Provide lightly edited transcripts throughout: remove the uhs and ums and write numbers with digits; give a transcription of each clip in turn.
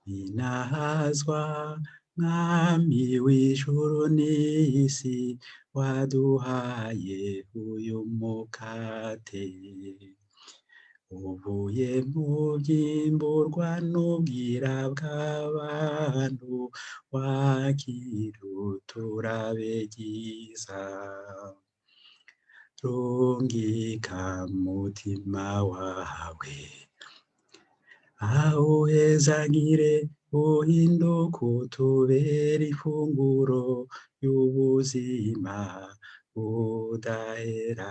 inahazwa mwami w'ijuru n'isi waduhaye uyu mukate uvuye mu byimburwa n'ubwira bw'abantu wakira uturabegiza rungika mutima wawe awuhezagire uhinduka utubera ifunguro y'ubuzima budahera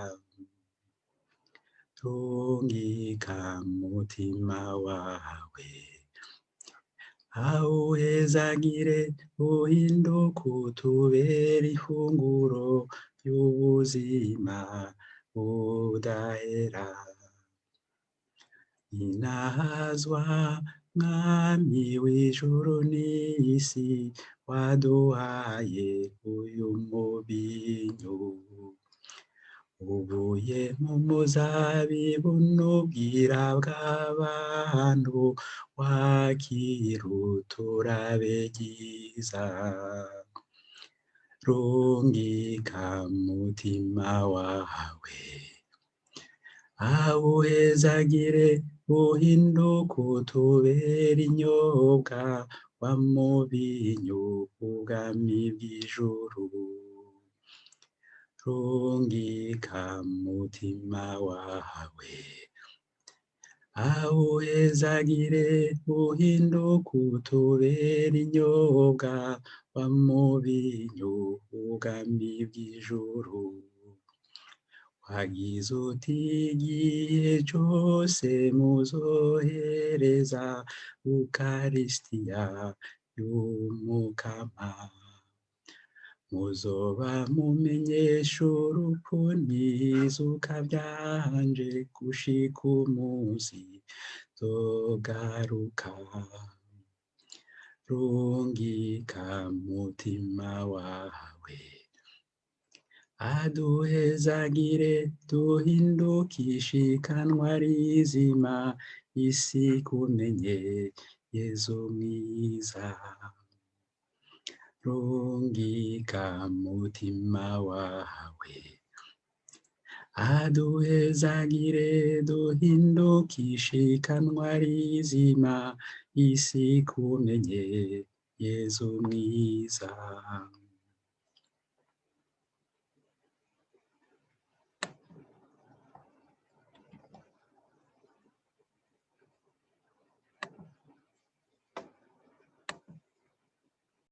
rungika mutima wawe awuhezagire uhinduka utubera ifunguro y'ubuzima budahera inahazwa mwami w'ijuru n'isi waduhaye uyu mubinyu uvuye mu muzabibu n'ubwira bw'abantu wakira uturabegiza rungika mutima wawe awuhezagire uhinduka utubera inyobwa wa mubinyu ubwami bw'ijuru rungika mutima wawe awuhezagire uhinduka utubera inyobwa wa mubinyu ubwami bw'ijuru wagize uti igihe cyose muzohereza ukarisitiya y'umukama muzoba mumenyesha urupfu n'izuka byanje gushika umunsi zogaruka rungika mutima wawe aduhezagire duhinduke ishikanwa rizima isi kumenye Yezu mwiza rungika mutima wawe aduhezagire duhinduke ishikanwa rizima isi kumenye Yezu mwiza